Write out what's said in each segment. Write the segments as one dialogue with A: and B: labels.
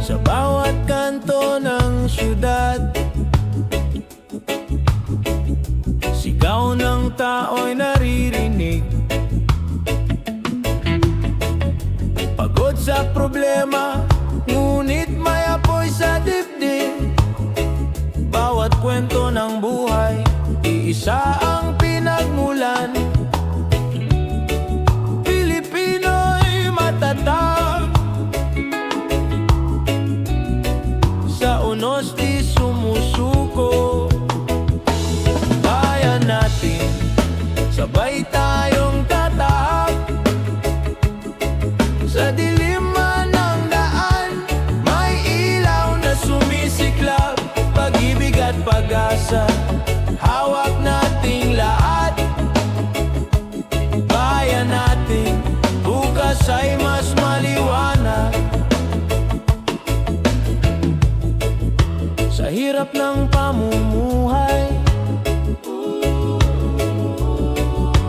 A: Sa bawat kanto ng syudad, sigaw ng tao'y naririnig. Pagod sa problema, ngunit may apoy sa dibdib. Bawat kwento ng buhay, iisa ang pinagmulan. Pilipino'y matatag, sa unos di sumusuko. Bayan natin, sabay tayong tatahak. Sa dilim man ng daan, may ilaw na sumisiklab. Pag-ibig at pag-asa, hawak nating lahat. Bayan natin, bukas ay mas maliwanag. Sa hirap ng pamumuhay,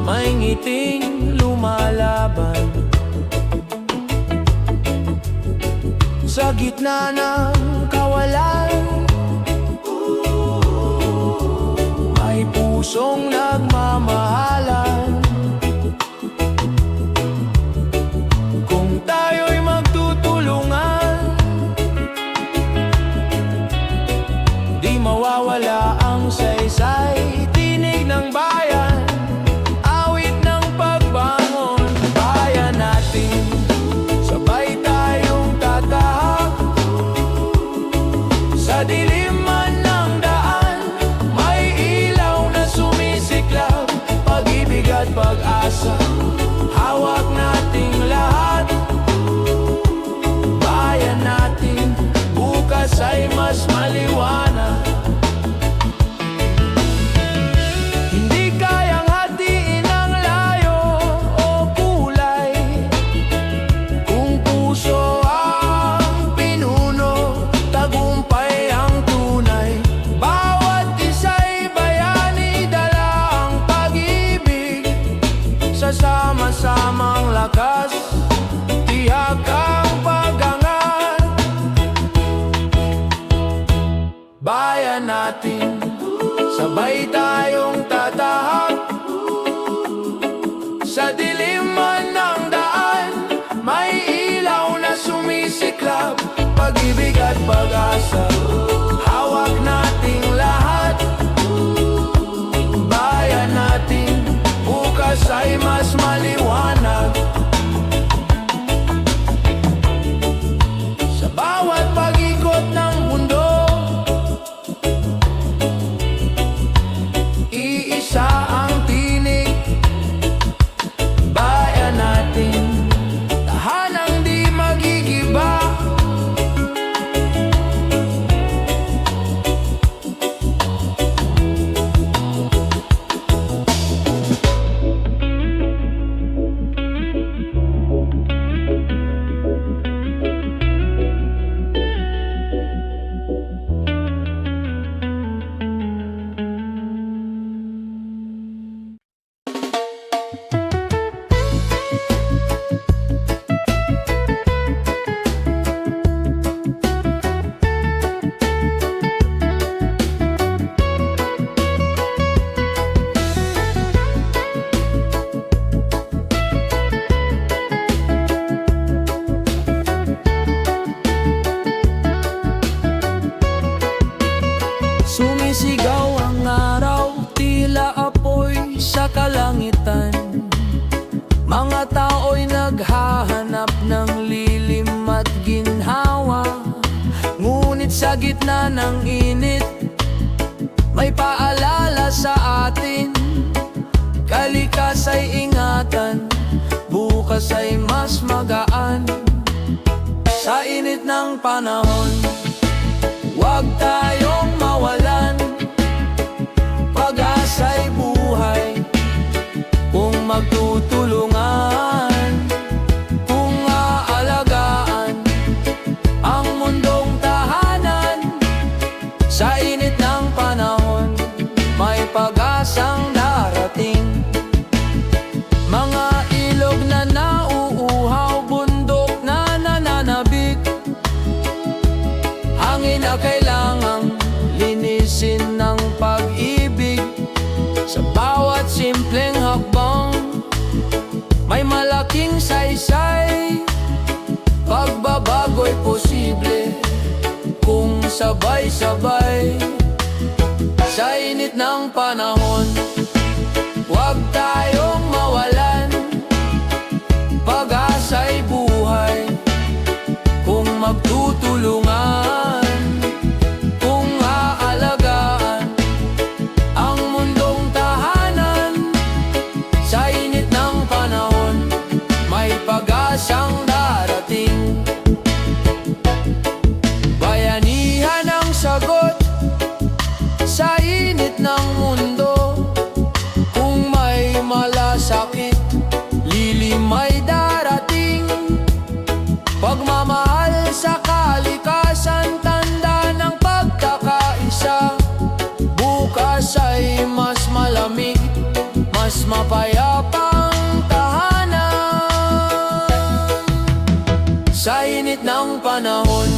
A: may ngiting lumalaban. Sa gitna ng kawalan, may pusong nagmamahalan. Kung tayo'y magtutulungan, di mawawala ang saysay. Tinig ng bayan, awit ng pagbangon. Bayan natin, sabay tayong tatahak. Sa dilim man ng daan, may ilaw na sumisiklab. Pag-ibig at pag-asa, hawak nating lahat. Bayan natin, bukas ay mas maliwanag. Hindi kayang hatiin ang layo o kulay, kung puso ang pinuno, tagumpay ang tunay. Bawat isa'y bayani, dala ang pag-ibig. Sa sama-samang lakas, tiyak ang pag-angat. Bayan natin, sabay tayong tatahak. Sa dilim man ng daan, may ilaw na sumisiklab. Pag-ibig at pag-asa, hawak nating lahat. Bayan natin, bukas ay mas maliwanag. Sa bawat pag-ikot ng mundo, iisa ang tinig. Bayan natin, tahanang di magigiba. Sumisigaw ang araw, tila apoy sa kalangitan. Mga tao'y naghahanap ng lilim at ginhawa. Ngunit sa gitna ng init, may paalala sa atin. Kalikas ay ingatan, bukas ay mas magaan. Sa init ng panahon, huwag tayong mawalan. Pag-asa'y buhay, kung magtutulungan, kung aalagaan ang mundong tahanan. Sa init ng panahon, may pag-asang darating. Mga ilog na nauuhaw, bundok na nananabik, hakbang, may malaking saysay. Pagbabago'y posible kung sabay-sabay. Sa init ng panahon, huwag tayong mawalan. Pag-asa'y buhay kung magtutulungan. Kung aalagaan ang mundong tahanan, sa init ng panahon, may pag-asang darating. Bayanihan ang sagot sa init ng mundo. Kung may malasakit, lilim ay darating. Pagmamahal sa kalikasan, tanda ng pagkakaisa. Bukas ay mas malamig, mas mapayapang tahanan. Sa init ng panahon,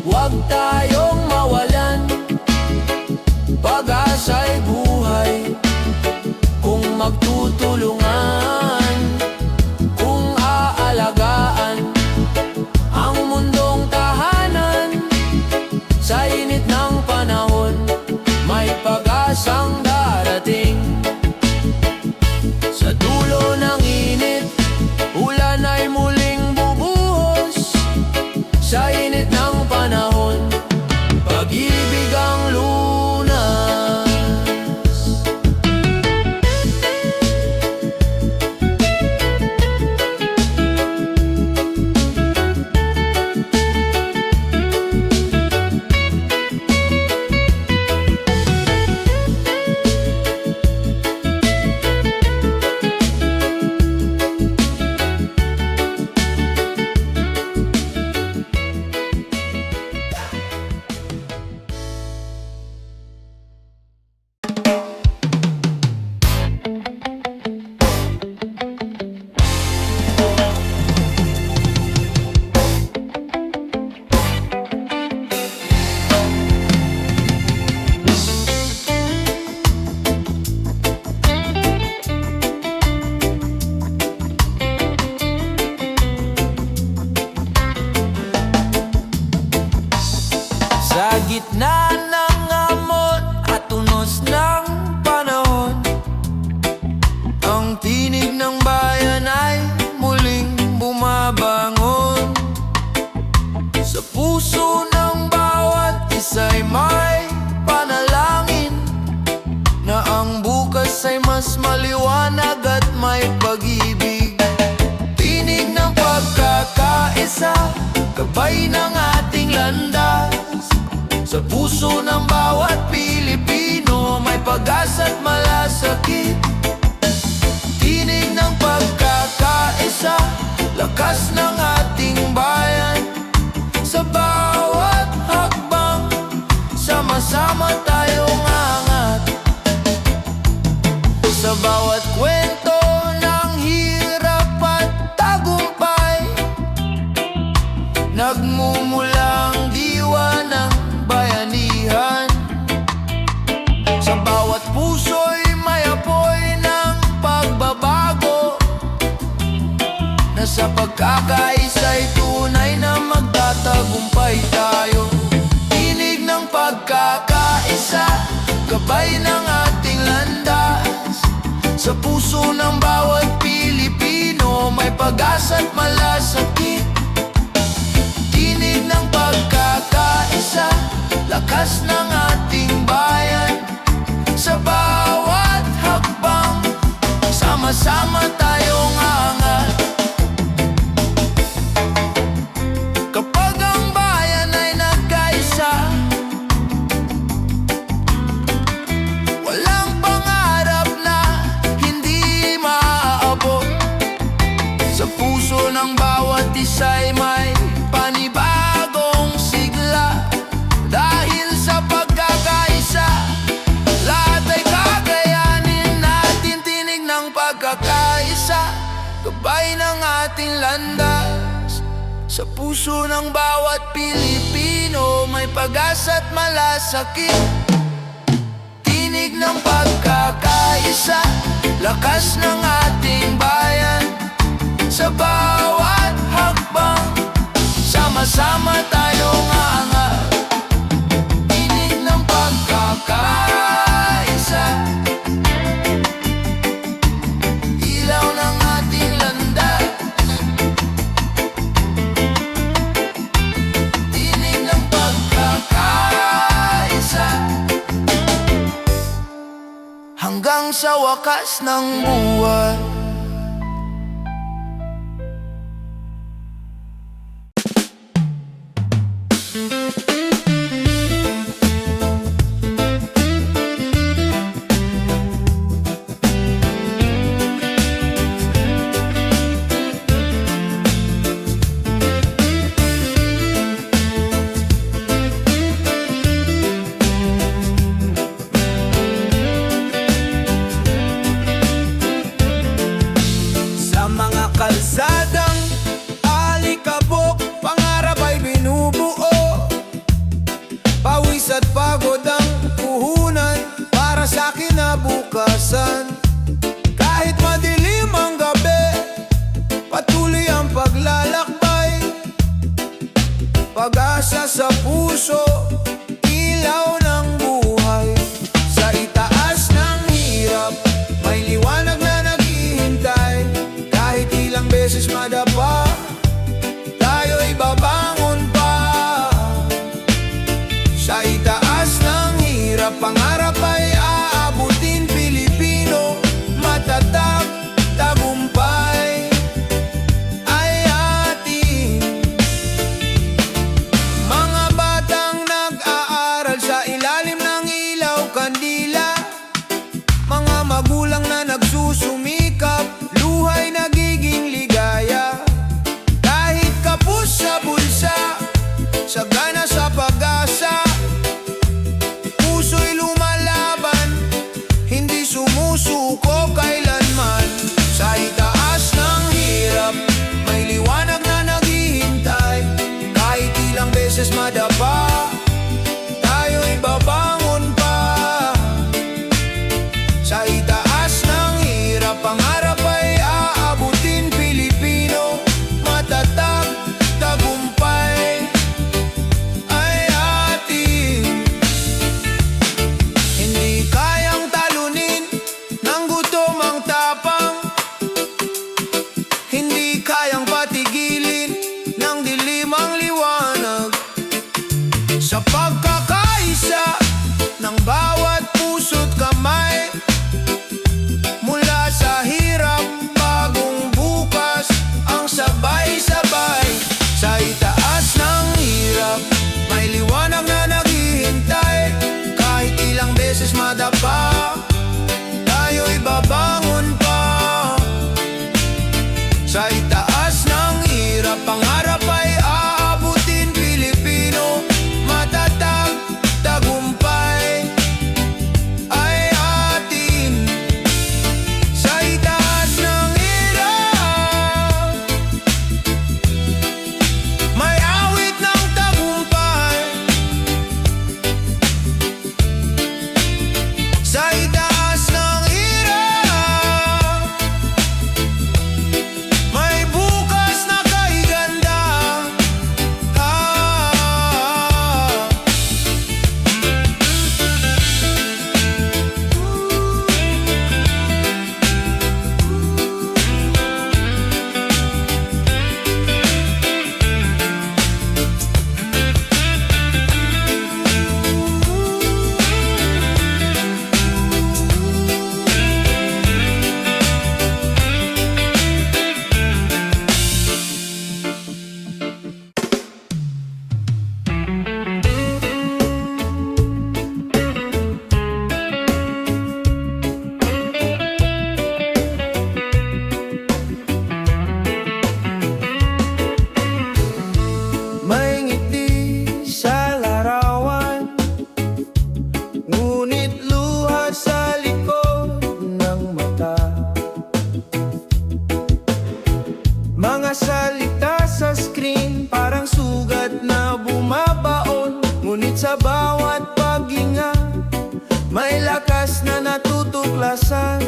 A: huwag tayong mawalan. Pag-asa'y buhay kung magtutulungan. Kung aalagaan ang mundong tahanan, sa init ng panahon, may pag-asang darating. Sa dulo ng init, ulan ay muling bubuhos. Sa init ng panahon, pag-ibig ang lunas. Sa gitna ng amon at unos ng panahon, ang tinig ng bayan ay muling bumabangon. Sa puso ng bawat isa'y may panalangin na ang bukas ay mas maliwanag at may pag-ibig. Tinig ng pagkakaisa, gabay ng ating landas. Sa puso ng bawat Pilipino, may pag-asa't malasakit. Tinig ng pagkakaisa, lakas ng ating bayan. Sa bawat hakbang, sama-sama tayong angat. Sa bawat kwento ng hirap at tagumpay, nagmumulang diwa ng bayanihan. Sa bawat puso'y may apoy ng pagbabago, na sa pagkakaisa'y tunay na magtatagumpay tayo. Tinig ng pagkakaisa, gabay ng ating landas. Sa puso ng bawat Pilipino, may pag-asa't malasakit. Tinig ng pagkakaisa, lakas ng ating bayan. Sa bawat hakbang, sama-sama tayong angat. Kapag ang bayan ay nagkaisa, walang pangarap na hindi maaabot. Sa puso ng bawat isa'y may panibagong sigla. Dahil sa pagkakaisa, lahat ay kakayanin natin. Tinig ng pagkakaisa, gabay ng ating landas. Sa puso ng bawat Pilipino, may pag-asa't malasakit. Tinig ng pagkakaisa, lakas ng ating bayan. Sa bawat hakbang, sama-sama tayong aangat. Tinig ng pagkakaisa, ilaw ng ating landas. Tinig ng pagkakaisa, hanggang sa wakas ng buhay.
B: Kalsadang alikabok, pangarap ay binubuo. Pawis at pagod ang puhunan para sa kinabukasan. Kahit madilim ang gabi, patuloy ang paglalakbay. Pag-asa sa puso, ilaw ng buhay. Sa itaas ng hirap, may liwanag na naghihintay. Kahit ilang beses madapa, tayo'y babangon pa. Sa itaas ng hirap, pangarap ay aabutin. Pilipino, matatag, tagumpay ay atin. Mga batang nag-aaral sa ilalim ng ilaw kandila, mga magulang na nagsusumikap, luhay nagiging ligaya. Kahit kapos sa bulsa, sagana sa pag-asa, puso'y lumalaban, hindi sumusuko kailanman. Sa itaas ng hirap, may liwanag na naghihintay. Kahit ilang beses madapa, tayo'y babangon pa. Sa itaas ng hirap, pangarap ay aabutin. Pilipino, matatag, tagumpay ay atin. Hindi kayang talunin ng gutom ang tapang, hindi kayang patigilin ng dilim ang liwanag. Sa pagkakaisa ng bawat puso't kamay, mula sa hirap, bagong bukas ang sabay-sabay. Sa itaas ng hirap, may liwanag na naghihintay. Kahit ilang beses madapa, tayo'y babangon pa. Sa itaas ng hirap, pangarap ay aabutin. Pilipino, matatag, tagumpay ay atin. Sa itaas ng hirap, may awit ng tagumpay. Sa itaas ng hirap, may bukas na kaiganda. May ngiti sa larawan, ngunit luha sa likod ng mata. Mga salita sa screen, parang sugat na bumabaon. Ngunit sa bawat paghinga, may lakas na natutuklasan.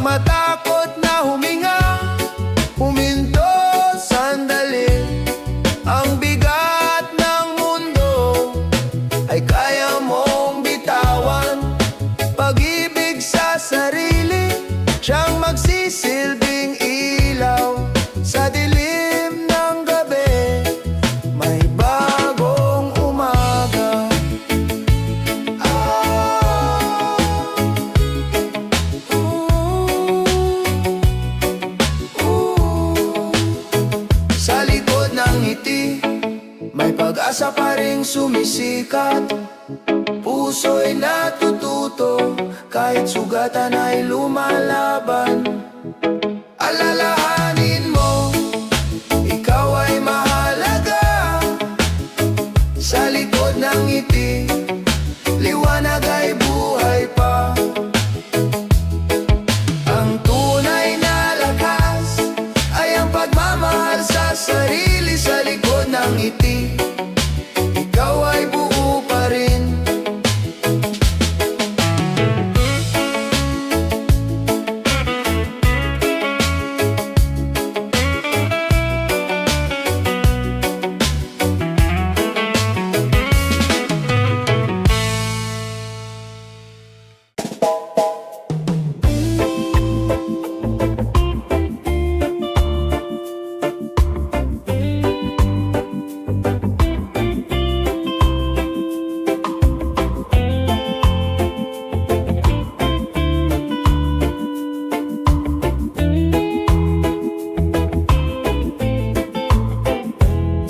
B: matakot na huminga, huminto sandali. Ang bigat ng mundo ay kaya mong bitawan. Pag-ibig sa sarili, siyang magsisilbing ilaw. Sa dilim ng gabi, may bagong umaga. Sa likod ng ngiti, may pag-asa pa ring sumisikat. Puso'y natututo, kahit sugatan ay lumalaban. Alalahanin mo, ikaw ay mahalaga. Sa likod ng ngiti, liwanag ay buhay pa. Ang tunay na lakas ay ang pagmamahal sa sarili. Sa likod ng ngiti, ikaw ay buo pa rin.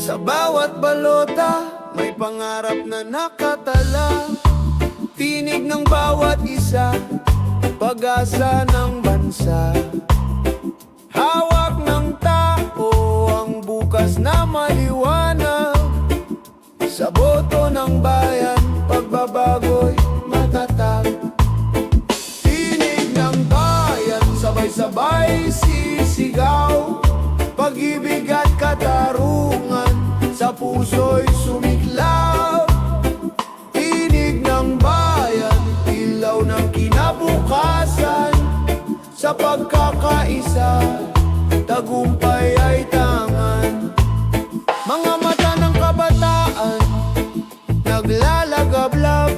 B: Sa bawat balota, may pangarap na nakatala. Tinig ng bawat isa, pag-asa ng bansa. Hawak ng tao ang bukas na maliwanag. Sa boto ng bayan, pagbabago'y matatag. Tinig ng bayan, sabay-sabay sisigaw. Pag-ibig at katarungan, sa puso'y sumiklab. Tinig ng bayan, ilaw ng kinabukasan. Sa pagkakaisa, tagumpay ay tangan. Mga mata ng kabataan, naglalagablab.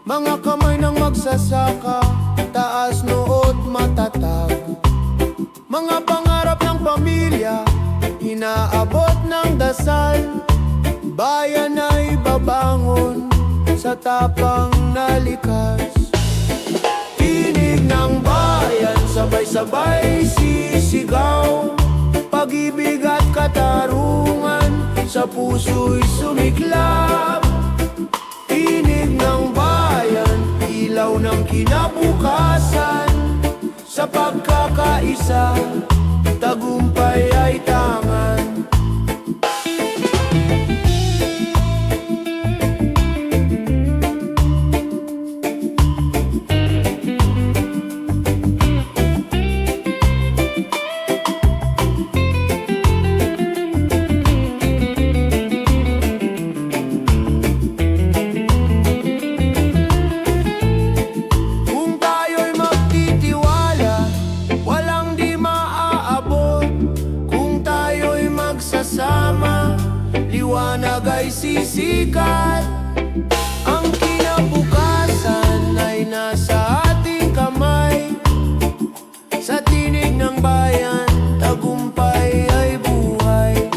B: Mga kamay ng magsasaka, taas noot matatag. Mga pangarap ng pamilya, inaabot ng dasal. Bayan ay babangon sa tapang na likas. Tinig ng bayan, sabay-sabay sisigaw. Pag-ibig at katarungan, sa puso'y sumiklab. Tinig ng bayan, ilaw ng kinabukasan. Sa pagkakaisa, tagumpay ay tangan. Kung tayo'y magtitiwala, walang di maaabot. Kung tayo'y magsasama, liwanag ay sisikat. Ang kinabukasan ay nasa ating kamay. Sa tinig ng bayan, tagumpay ay buhay.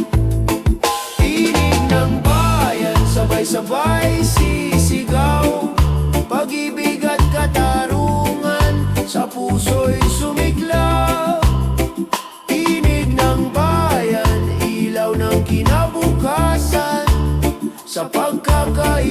B: Tinig ng bayan, sabay-sabay sisigaw. Pag-ibig at katarungan, sa puso'y sumiklaw. Tinig ng bayan, ilaw ng kinabukasan. Sa pagkakaisa,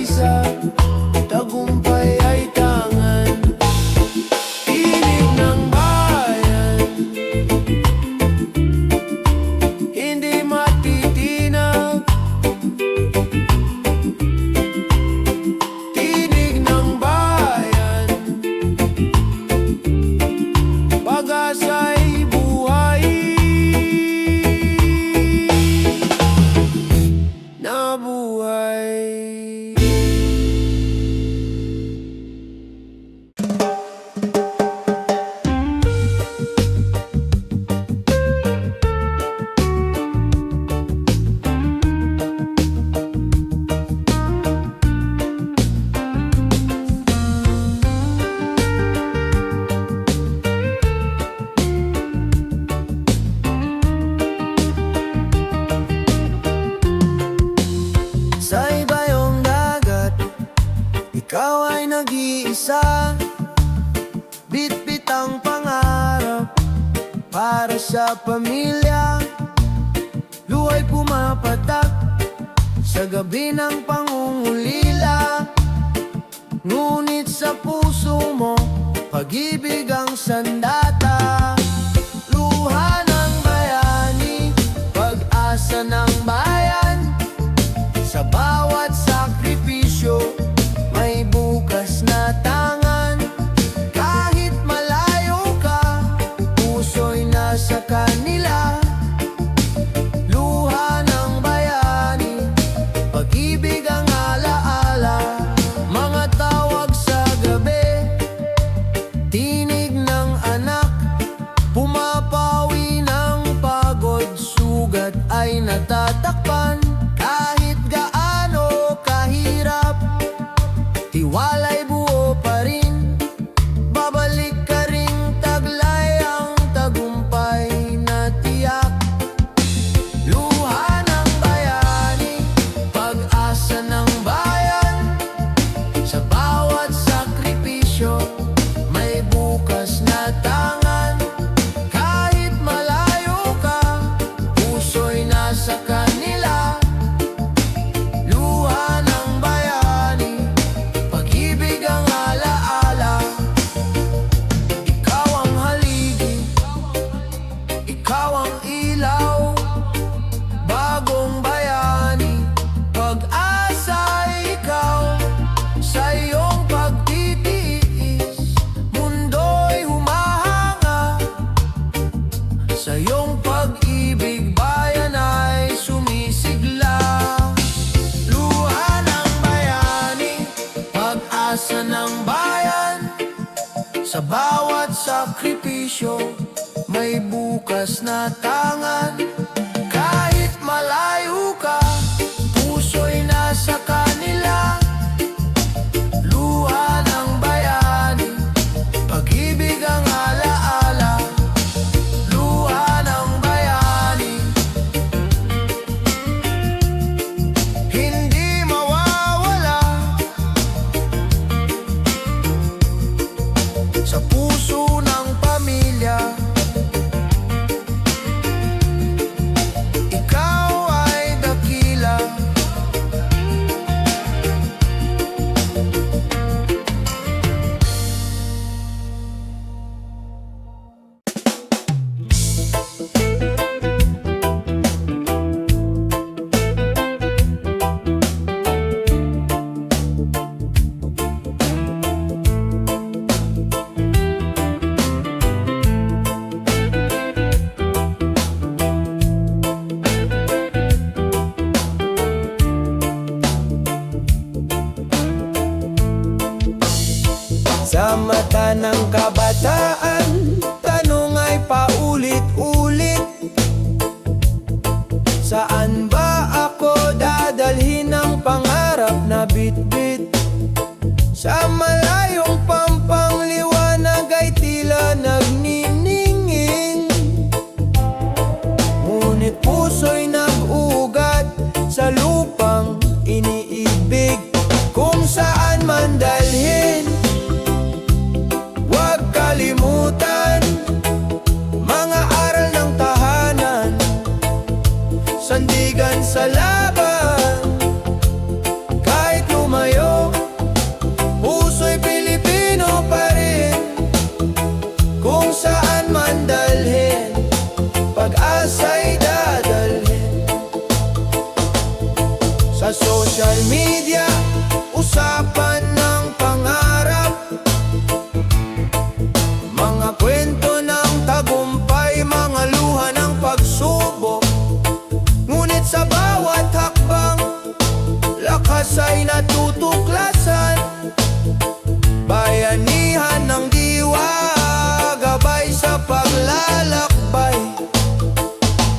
B: para sa pamilya. Luhay pumapatak sa gabi ng pangungulila. Ngunit sa puso mo, pag-ibig ang sandata. Luha ng bayani, pag-asa ng bayan. Sa bawat sakripisyo, may bukas na tangan. Kahit malayo ka, puso'y nasa kanila. Luha ng bayani, pag-ibig ang alaala. Mga tawag sa gabi, tinig ng anak. Pumapawi ng pagod, sugat ay natatakpan. Kahit gaano kahirap, tiwala'y buo pa rin. Babalik ka ring taglay ang tagumpay na tiyak. Luha ng bayani, pag-asa ng bayan. Sa bawat sakripisyo, may bukas na tangan. Kahit malayo ka, puso'y nasa kanila. Luha ng bayani, pag-ibig ang alaala. Ikaw ang haligi, ikaw ang ilaw. Bagong bayani, pag-asa ikaw. Sa iyong pagtitiis, mundo'y humahanga. Sa iyong pag-ibig, bayan ay sumisigla. Luha ng bayani, pag-asa ng bayan. Sa bawat sakripisyo, may bukas na tangan. Kahit malayo ka, puso'y nasa kanila. Luha ng bayani, pag-ibig ang alaala. Luha ng bayani, hindi mawawala. Sa puso ng pamilya, ikaw ay dakila. Sa mata ng kabataan, tanong ay paulit-ulit. Saan ba ako dadalhin ang pangarap na bitbit? Sa malayong pampangliwanag ay tila nagniningin. Ngunit puso'y nag-ugat sa lupang iniibig. Kung saan man dalhin, huwag kalimutan mga aral ng tahanan. Sandigan sa laban, kahit lumayo, puso'y Pilipino pa rin. Kung saan man dalhin, pag-asa'y dadalhin. Sa social media, usapan ng pangarap. Mga kwento ng tagumpay, mga luha ng pagsubok. Ngunit sa bawat hakbang, lakas ay natutuklasan. Bayanihan ng diwa, gabay sa paglalakbay.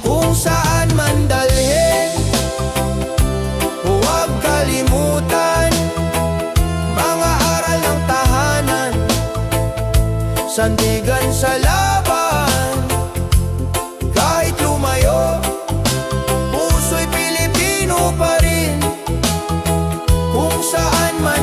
B: Kung saan man dalhin, huwag kalimutan mga aral ng tahanan. Sandigan sa laban, kahit lumayo, puso'y Pilipino pa rin. Kung saan man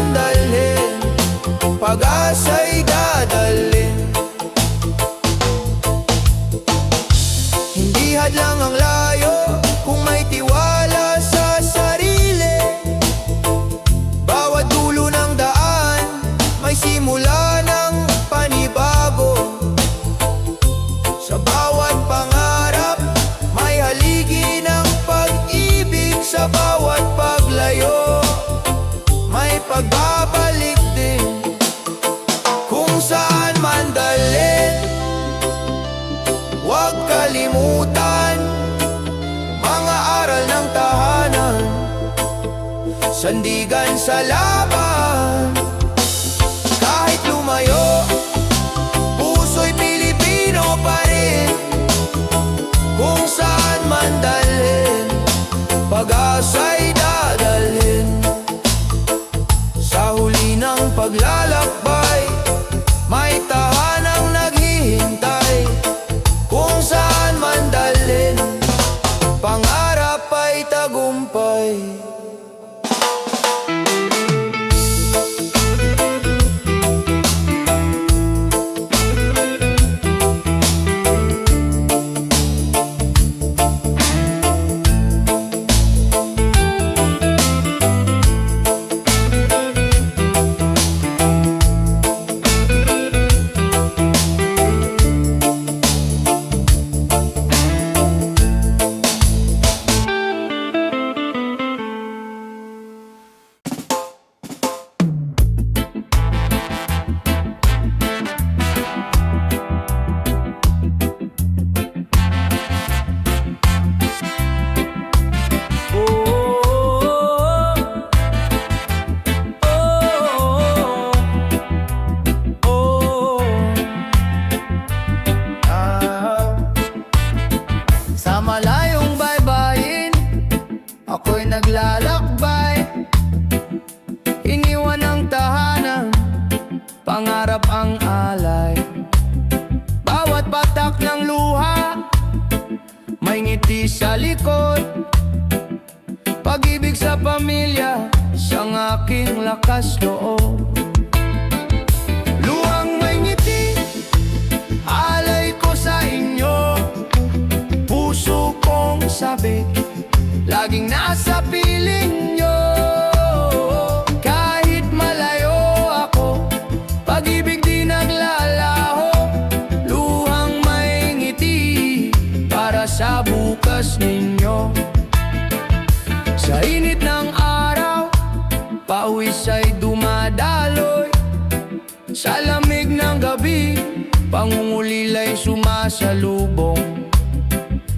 B: sandigan sa laban. Kahit lumayo, puso'y Pilipino pa rin. Kung saan man dalhin, pag-asa'y dadalhin. Sa huli ng paglalakbay, may tahanang naghihintay. Kung saan man dalhin, pangarap ay tagumpay. Sa malayong baybayin, ako'y naglalakbay. Iniwan ang tahanan, pangarap ang alay. Bawat patak ng luha, may ngiti sa likod. Pag-ibig sa pamilya, siyang aking lakas loob. Luhang may ngiti, alay ko sa inyo. Puso kong sabik, laging nasa piling nyo. Kahit malayo ako, pag-ibig di naglalaho. Luhang may ngiti, para sa bukas ninyo. Sa init ng araw, pawis ay dumadaloy. Sa lamig ng gabi, pangungulila'y sumasalubong.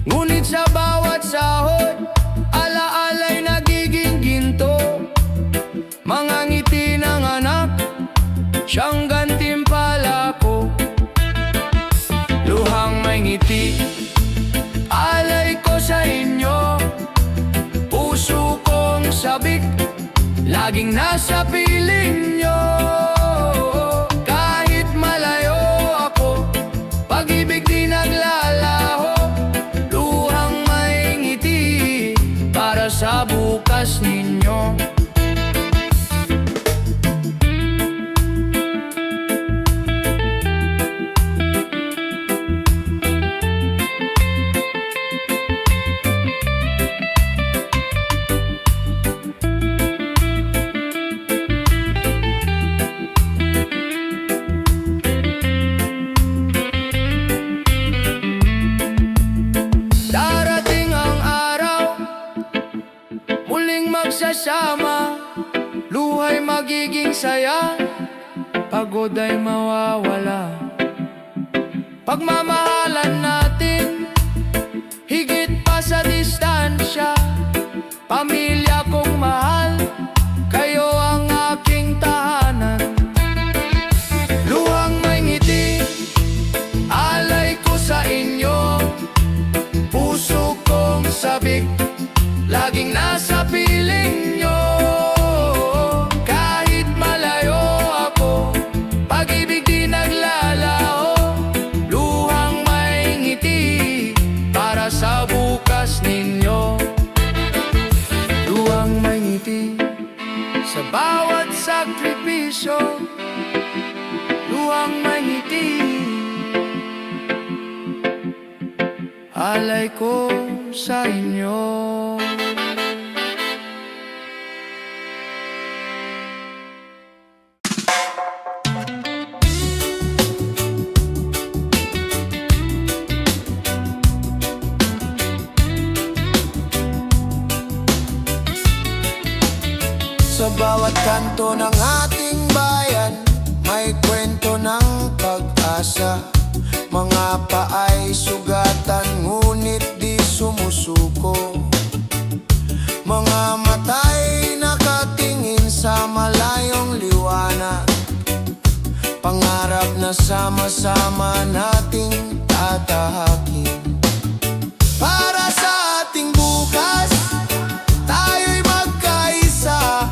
B: Ngunit sa bawat sahod, alaala'y nagiging ginto. Mga ngiti ng anak, siyang gantimpala ko. Luhang may ngiti, alay ko sa inyo. Puso kong sabik, laging nasa piling nyo. Kahit malayo ako, pag-ibig di naglalaho. Luhang may ngiti, para sa bukas ninyo. Darating ang araw, muling magsasama. Luha'y magiging saya, pagod ay mawawala. Pagmamahalan natin, higit pa sa distansya. Pamilya kong mahal, kayo ang aking tahanan. Luhang may ngiti, alay ko sa inyo. Puso kong sabik, laging nasa piling nyo. Kahit malayo ako, pag-ibig di naglalaho. Luhang may ngiti, para sa bukas ninyo. Luhang may ngiti, sa bawat sakripisyo. Luhang may ngiti, alay ko sa inyo. Sa bawat kanto ng ating bayan, may kwento ng pag-asa. Mga paay sugatan, ngunit di sumusuko. Mga mata'y nakati sama-sama nating tatahakin. Para sa ating bukas, tayo'y magkaisa.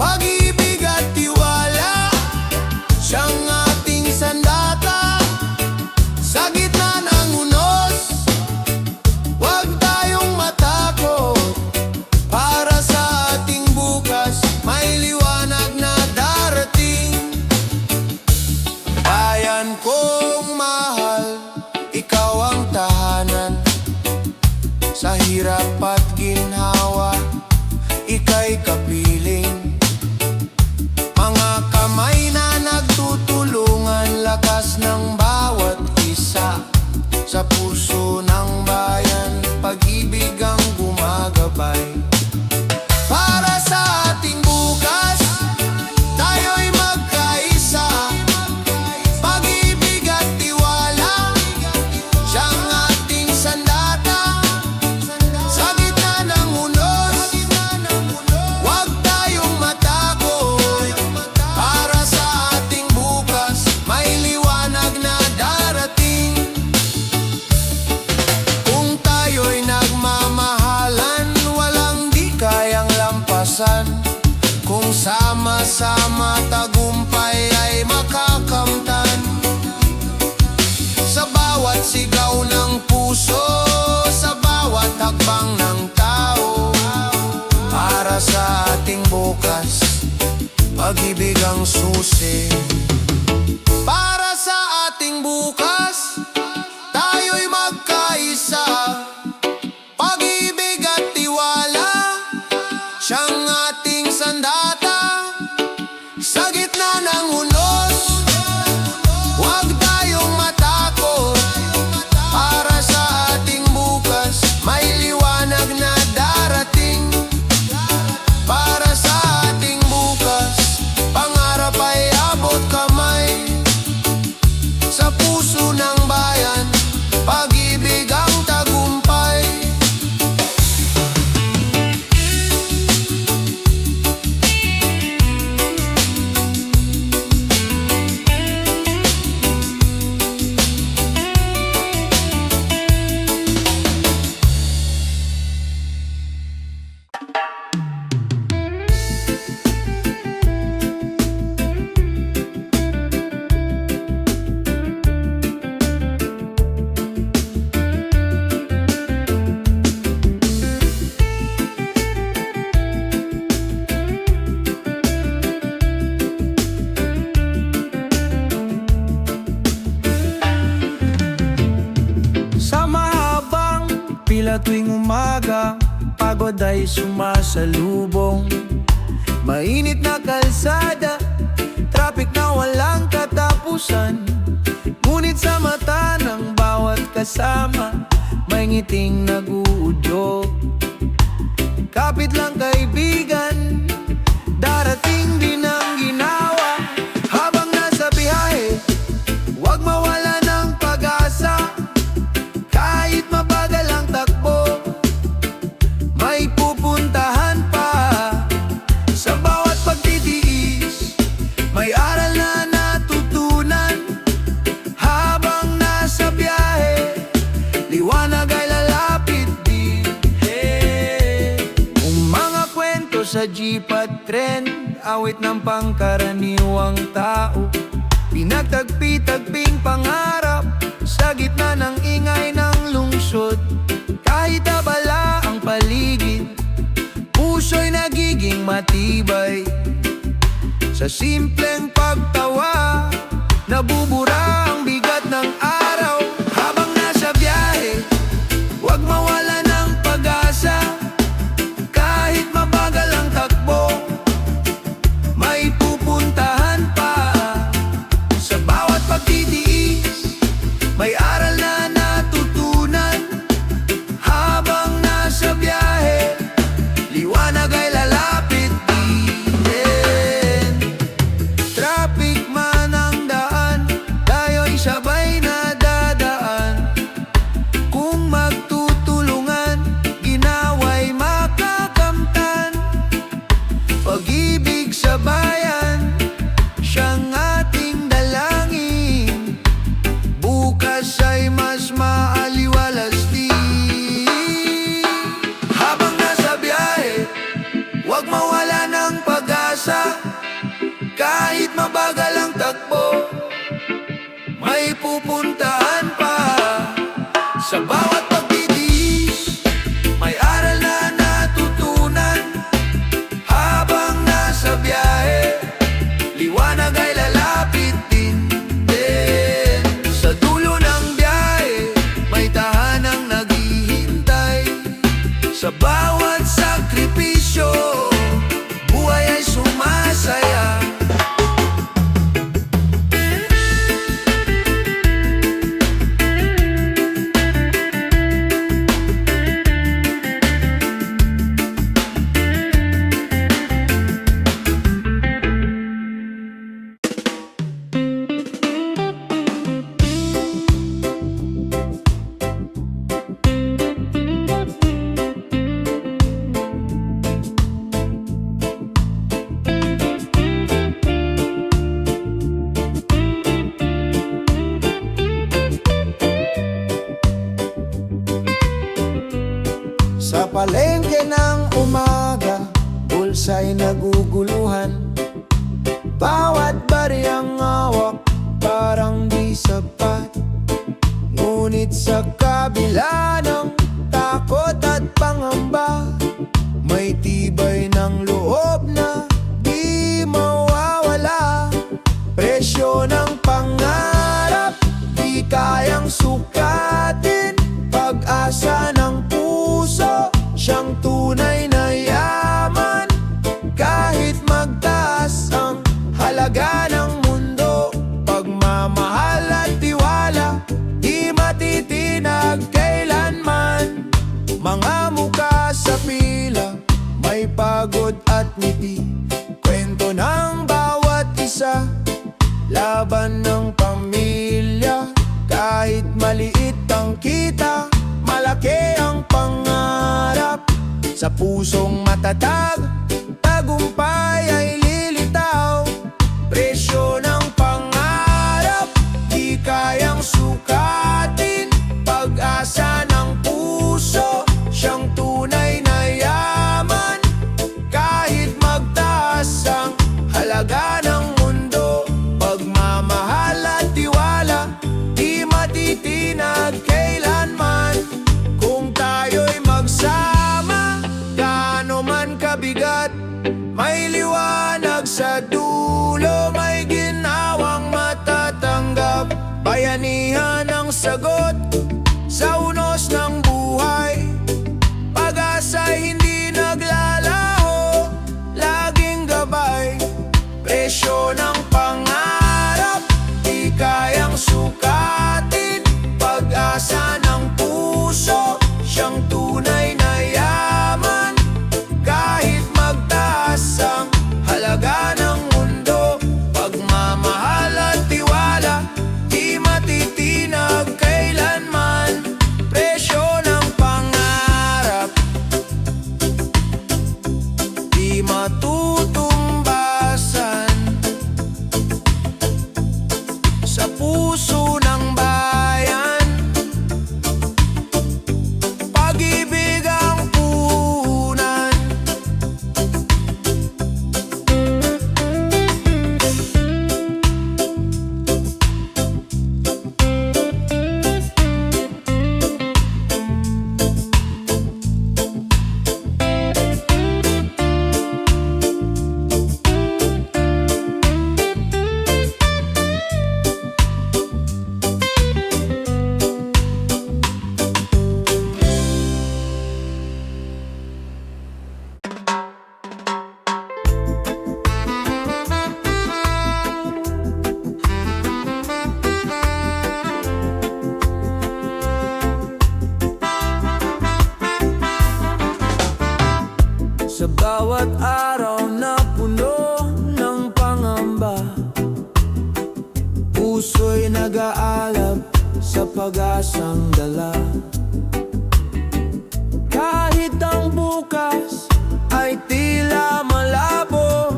B: Pag-ibig at tiwala, siyang ating sandata. Sa gitna ng unos, huwag tayong matakot. Para sa ating bukas, may liwanag na darating. Bayan kong mahal, ikaw ang tahanan. Sa hirap at ginhawa, ika'y kapiling. Mga kamay na nagtutulungan, lakas ng bawat isa. Sa puso ng bayan, pag-ibig ang gumagabay. Para sa ating bukas, tayo'y magkaisa. Pag-ibig at tiwala, siyang ating sandata. Sa gitna ng unos, huwag tayong matakot. Para sa ating bukas, may liwanag na darating. Kung tayo'y nagmamahalan, walang di kayang lampasan. Kung sama-sama tagumpay ay makakamtan. Sa bawat sigaw ng puso, sa bawat hakbang ng tao. Para sa ating bukas, pag-ibig ang susi. Para sa ating bukas, tayo'y magkaisa. Pag-ibig at tiwala, siyang ating sandata. Sa gitna ng unos, huwag tayong matakot. Para sa ating bukas, may liwanag na darating. Para sa ating bukas, pangarap ay abot kamay. Sa puso ng bayan, pag-ibig ang tagumpay. Sa mahabang pila tuwing umaga, pagod ay sumasalubong. Mainit na kalsada, traffic na walang katapusan. Ngunit sa mata ng bawat kasama, may ngiting nag-uudyok. Kapit lang kaibigan, darating din ang ginawa. Habang nasa biyahe, huwag mawala ng pag-asa. Kahit mabagal ang takbo, may pupuntahan pa. Sa bawat pagtitiis, may aral na natutunan. Habang nasa biyahe, liwanag ay lalapit din. Kung mga kwento sa jeep at tren, awit ng pangkaraniwang tao. Pinagtagpi-tagping pangarap sa gitna ng ingay ng lungsod. Kahit abala ang paligid, puso'y nagiging matibay. Sa simpleng pagtawa, nabubura ang bigat ng araw. Habang nasa biyahe, huwag mawala ng pag-asa. Kahit mabagal ang takbo, may pupuntahan pa. Sa bawat pagtitiis, may aral na natutunan. Habang nasa biyahe, liwanag ay lalapit din. Traffic man ang daan, tayo'y sabay na dadaan. Kung magtutulungan, ginawa'y makakamtan. Pag-ibig sa bayan, siyang ating dalangin.
A: Sa bawat pagtitiis, may aral na natutunan. Habang nasa biyahe, liwanag ay lalapit din. Sa dulo ng biyahe, may tahanang naghihintay. Sa bawat sakripisyo, buhay ay sumasaya.
B: Sa palengke ng umaga, bulsa'y naguguluhan. Bawat bariyang hawak, parang di sapat. Ngunit sa kabila ng takot at pangamba, may tibay ng loob na di mawawala. Presyo ng pangarap, di kayang sukatin. Pag-asa ng puso, siyang tunay na yaman. Kahit magtaas ang halaga ng mundo, pagmamahal at tiwala, di matitinag kailanman. Mga muka sa pila, may pagod at ngiti. Kwento ng bawat isa, laban ng pamilya. Kahit maliit ang kita, malaki ang pangarap. Sa pusong matatag, tagumpay ay lilitaw. Presyo ng pangarap, di kayang sukatin. Pag-asa ng puso, siyang tunay na yaman. Kahit magtaas ang halaga ng mundo, pagmamahal at tiwala, di matitinag kailanman. Kung tayo'y magsama, gaano man kabigat, may liwanag sa dulo, may ginawang matatanggap. Bayanihan ang sagot sa unos ng buhay. Pag-asa'y hindi naglalaho, laging gabay. Presyo ng pangarap, di kayang sukatin. Pag-asa ng puso, siyang tunay na yaman. Kahit magtaas ang halaga ng mundo, pagmamahal at tiwala, di matitinag kailanman. Presyo ng pangarap, di matutumbasan. Sa puso ng bayan, pag-ibig ang puhunan. Sa bawat araw na puno ng pangamba, puso'y nag-aalab sa pag-asang dala. Kahit ang bukas ay tila malabo,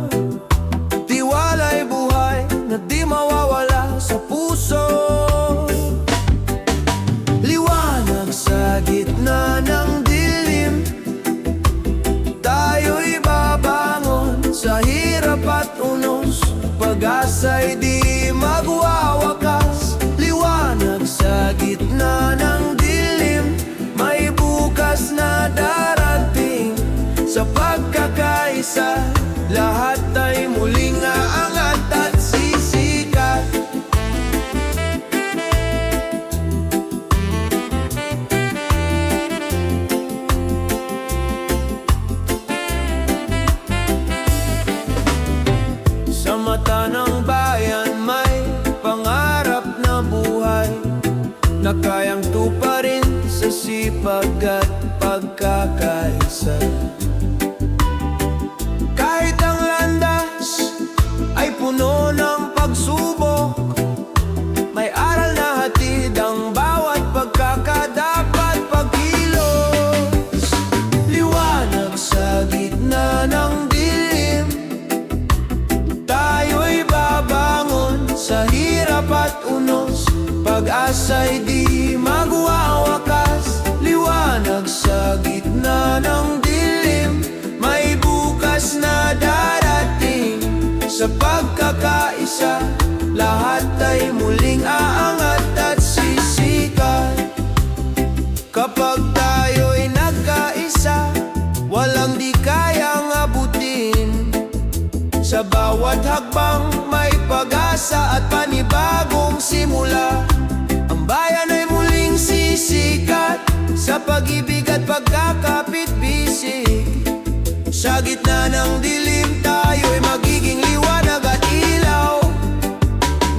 B: tiwala'y buhay na di mawawala sa puso. Liwanag sa gitna ng dilim, tayo'y babangon sa hirap at unos. Pag-asa'y di magwawakas, liwanag sa gitna ng dilim. kayang tuparin sa sipag at pagkakaisa. Kahit ang landas ay puno ng pagsubok, may aral na hatid ang bawat pagkakadapat pagkilos. Liwanag sa gitna ng dilim, tayo'y babangon sa hirap at unos. Pag-asa'y di magwawakas. Liwanag sa gitna ng dilim, may bukas na darating. Sa pagkakaisa, lahat ay muling aangat at sisikat. Kapag tayo'y nagkaisa, walang di kayang abutin. Sa bawat hakbang may pag-asa at panibagong simula. Ang bayan ay muling sisikat sa pag-ibig at pagkakapit-bisig. Sa gitna ng dilim, tayo'y magiging liwanag at ilaw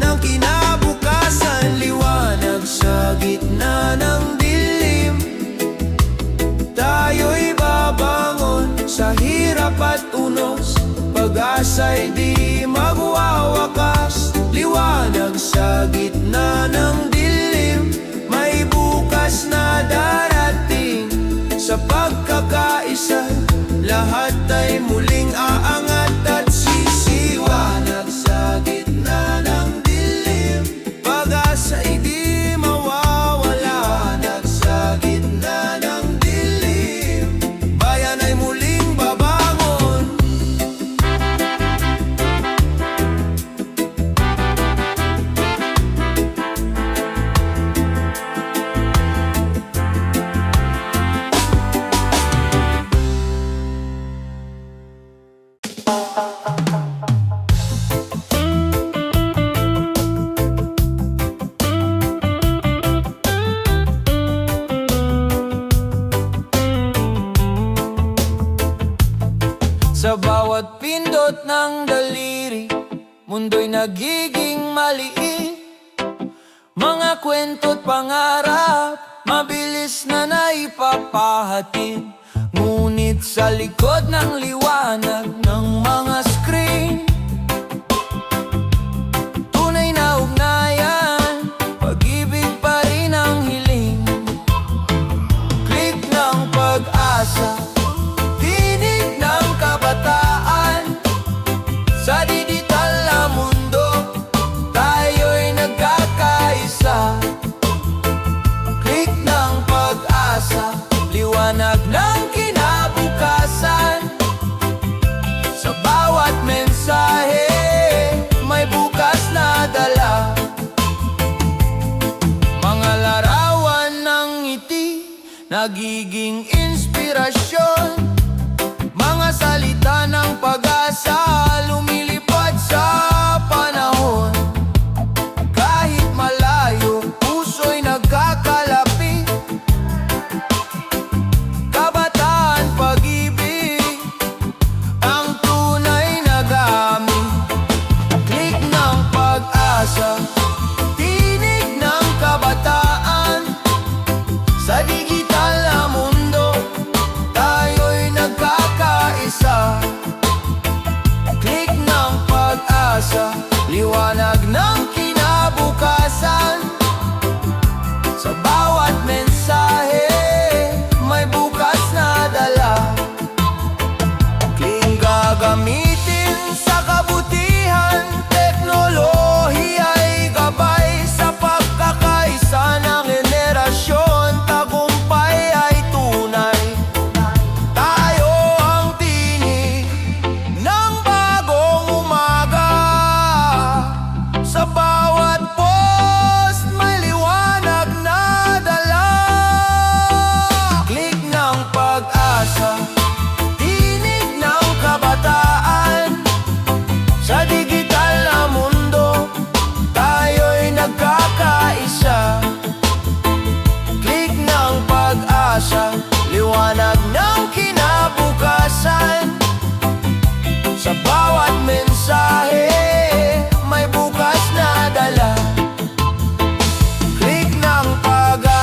B: ng kinabukasan. Liwanag sa gitna ng dilim, tayo'y babangon sa hirap at unos. Pag-asa'y di magwawakas. Liwanag sa gitna ng dilim, may bukas na darating. Sa pagkakaisa, lahat ay muling aangat at sisiwanag sa gitna ng dilim. Pag-asa'y di mawawala. Liwanag sa gitna ng dilim, bayan ay muling babangon. Sa bawat pindot ng daliri, mundo'y nagiging maliit. Mga kwento't pangarap, mabilis na naipapahatid. Ngunit sa likod ng liwanag ng mga screen, tunay na ugnayan, pag-ibig pa rin ang hiling. Click ng pag-asa, tinig ng kabataan. Sa digital na mundo, tayo'y nagkakaisa. Click ng pag-asa, liwanag ng kinabukasan. Sa bawat mensahe, may bukas na dala. Mga larawan ng ngiti, nagiging inspirasyon. Mga salita ng pag-asa, lumilipad sa panahon. Kahit malayo, puso'y nagkakalapit. Kabataan, pag-ibig, ang tunay na gamit. Click ng pag-asa, tinig ng kabataan. Sa digital na mundo, tayo'y nagkakaisa. Click ng pag-asa, liwanag ng kinabukasan. Sa bawat mensahe, may bukas na dala. Click gagamitin sa kabutihan, teknolohiya'y gabay. Sa pagkakaisa ng henerasyon, tagumpay ay tunay. Tayo ang tinig ng bagong umaga. Sa bawat post, may liwanag na dala. Click ng pag-asa, tinig ng kabataan. Sa digital na mundo, tayo'y nagkakaisa. Click ng pag-asa, liwanag ng kinabukasan. Sa bawat mensahe, may bukas na dala. Click ng pag-asa,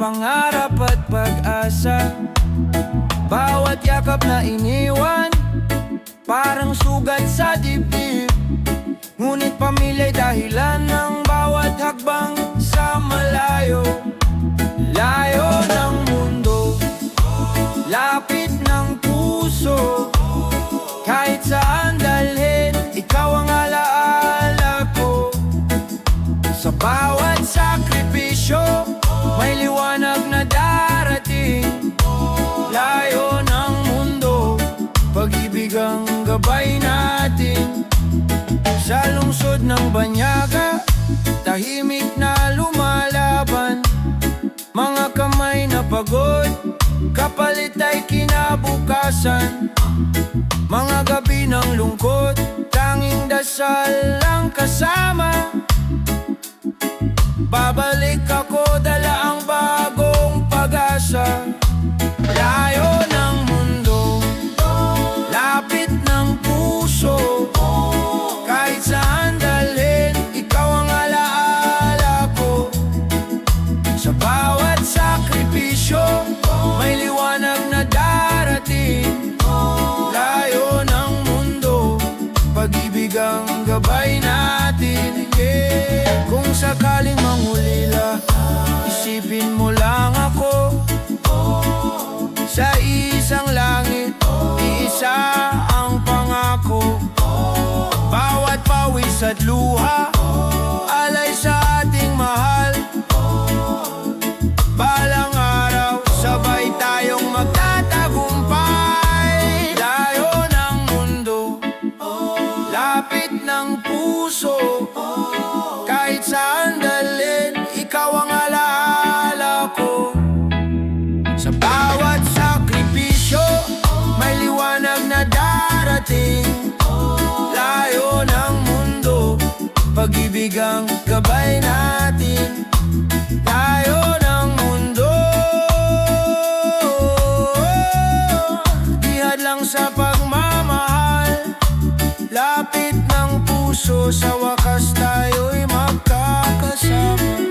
B: pangarap at pag-asa. Bawat yakap na iniwan, parang sugat sa dibdib. Ngunit pamilya'y dahilan ng bawat hakbang sa malayo. Layo ng mundo, lapit ng puso. Kahit saan dalhin, ikaw ang alaala ko. Sa bawat sakripisyo, may liwanag na darating. Layo ng mundo, pag-ibig ang gabay natin. Sa lungsod ng banyaga, tahimik na lumalaban. Mga kamay na pagod, kapalit ay kinabukasan. Mga gabi ng lungkot, tanging dasal lang kasama. Babalik ako, dala ang bagong pag-asa. Layo ng mundo, lapit ng puso. Kahit saan dalhin, ikaw ang alaala ko. Sa bawat sakripisyo, may liwanag na darating. Layo ng mundo, pag-ibig ang gabay natin. Kung sakaling mangulila, isipin mo lang ako. Sa isang langit, iisa ang pangako. Bawat pawis at luha, alay sa ating mahal. Balang araw, sabay tayong magtatagumpay. Layo ng mundo, lapit ng puso. Kahit saan dalhin, ikaw ang alaala ko. Sa bawat sakripisyo, may liwanag na darating. Layo ng mundo, pag-ibig ang gabay natin. Layo ng mundo, ihad lang sa pagmamahal. Lapit ng puso, sa wakas tayo'y magkakasama.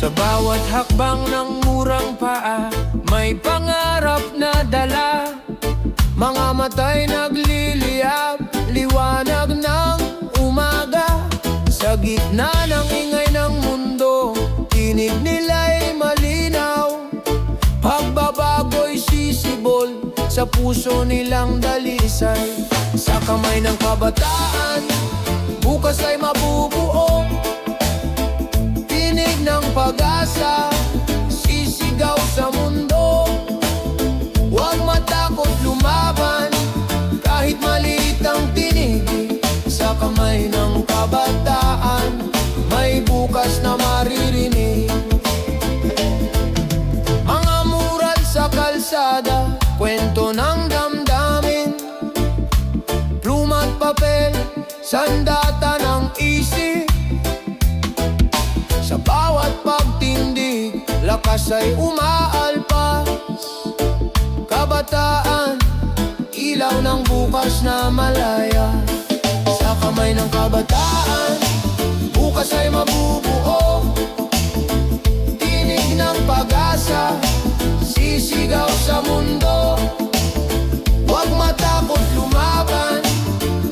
B: Sa bawat hakbang ng murang paa, may pangarap na dala. Mga mata'y nagliliyab, liwanag ng umaga. Sa gitna ng ingay ng mundo, tinig nila'y malinaw. Pagbabago'y sisibol, sa puso nilang dalisay. Sa kamay ng kabataan, bukas ay mabubuo. Tinig ng pag-asa, sisigaw sa mundo. Huwag matakot lumaban, kahit maliit ang tinig. Sa kamay ng kabataan, may bukas na maririnig. Mga mural sa kalsada, kwento ng damdamin. Pluma't papel, sandata ng isip. Sa bawat pagtindig, lakas ay umaalpas. Kabataan, ilaw ng bukas na malaya. Sa kamay ng kabataan, bukas ay mabubuo. Tinig ng pag-asa, sisigaw sa mundo. Huwag matakot lumaban,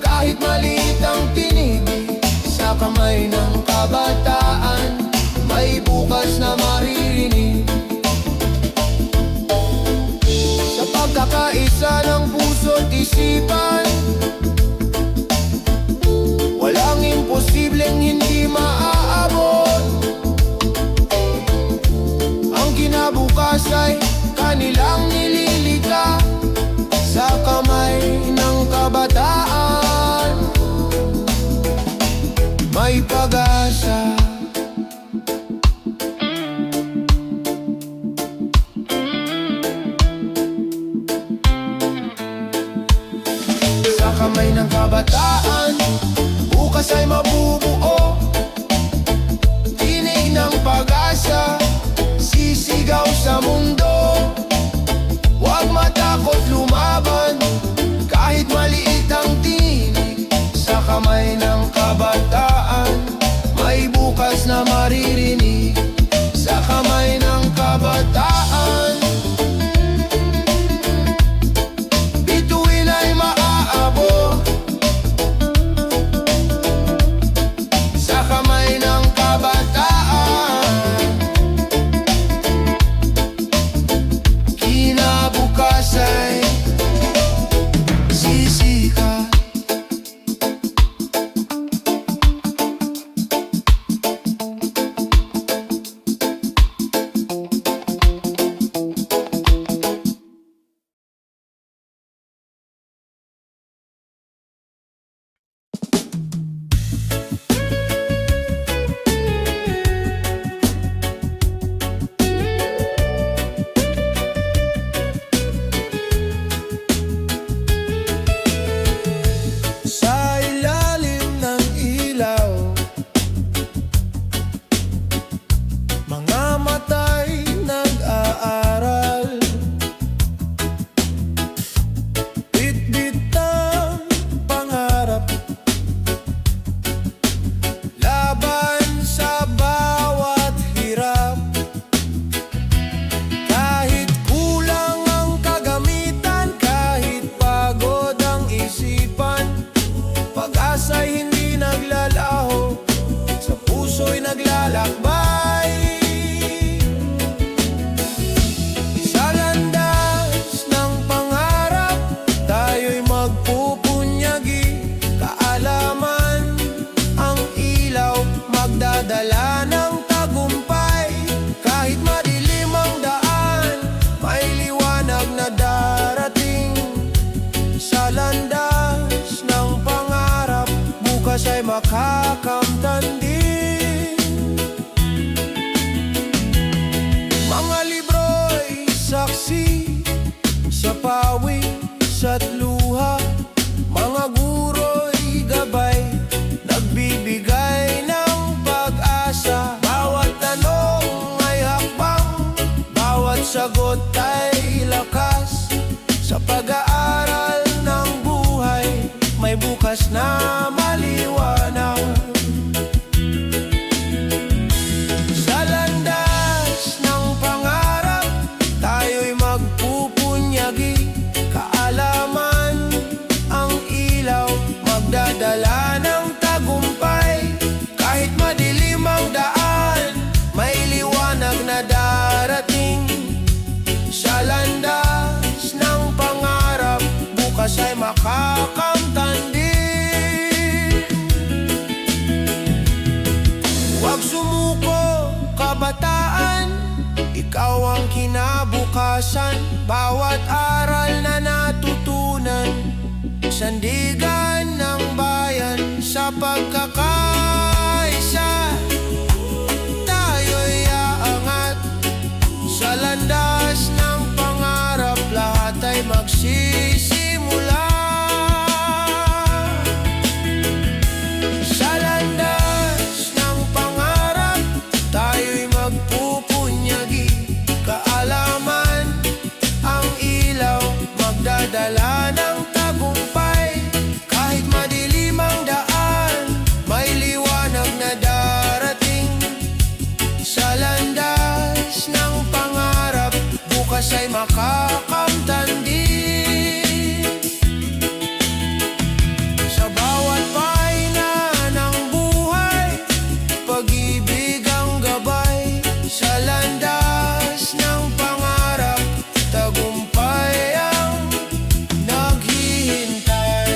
B: kahit maliit ang tinig. Sa kamay ng kabataan, may bukas na maririnig. Sa pagkakaisa ng puso't isipan, walang imposibleng hindi maaabot. Ang kinabukas ay kanilang nililika. Sa kamay ng kabataan, kamay ng kabataan, bukas ay mabubuo. Tinig ng pag-asa, sisigaw sa mundo. Huwag matakot lumaban, kahit maliit ang tinig. Sa kamay ng kabataan, may bukas na maririnig. Sa kamay ng kabataan, bituin ay maaabo. Sa kamay ng kabataan, kinabukas ay sisikat. Sa ilalim ng ilaw, mga mata'y nag-aaral. Bit-bit ang pangarap, laban sa bawat hirap. Kahit kulang ang kagamitan, kahit pagod ang isipan, pag-asa'y hindi naglalaho, sa puso'y naglalakbay. Sa landas ng pangarap, tayo'y magpupunyagi. Kaalaman ang ilaw, magdadala ng tagumpay. Kahit madilim ang daan, may liwanag na darating. Sa landas ng pangarap, bukas ay makakamtan din. Mga libro'y saksi sa pawis at luha. Mga guro'y gabay, nagbibigay ng pag-asa. Bawat tanong ay hakbang, bawat sagot ay lakas. Sa pag-aaral ng buhay, may bukas na maliwanag. Sa landas ng pangarap, tayo'y magpupunyagi. Kaalaman ang ilaw, magdadala ng tagumpay. Kahit madilim ang daan, may liwanag na darating. Sa landas ng pangarap, bukas ay makakamtan din. Huwag sumuko, kabataan, ikaw ang kinabukasan. Bawat aral na natutunan, sandigan ng bayan. Sa pagkakaisa, tayo'y aangat. Sa landas ng pangarap, lahat ay magsisimula. Sa landas ng pangarap, tayo'y magpupunyagi. Kaalaman ang ilaw, magdadala ng tagumpay. Kahit madilim ang daan, may liwanag na darating. Sa landas ng pangarap, bukas ay makakamtan din. Sa bawat pahina ng buhay, pag-ibig ang gabay. Sa landas ng pangarap, tagumpay ang naghihintay.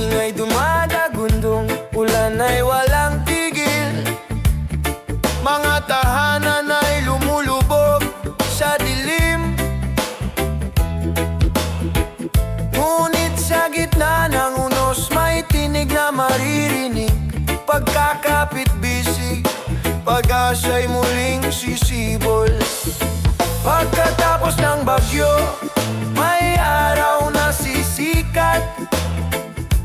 B: ingay dumadagundong, ulan ay walang tigil. Mga tahanan ay lumulubog sa dilim. Ngunit sa gitna ng unos may tinig na maririnig. Pagkakapit bisig, pag-asa'y muling sisibol. Pagkatapos ng bagyo, may araw na sisikat.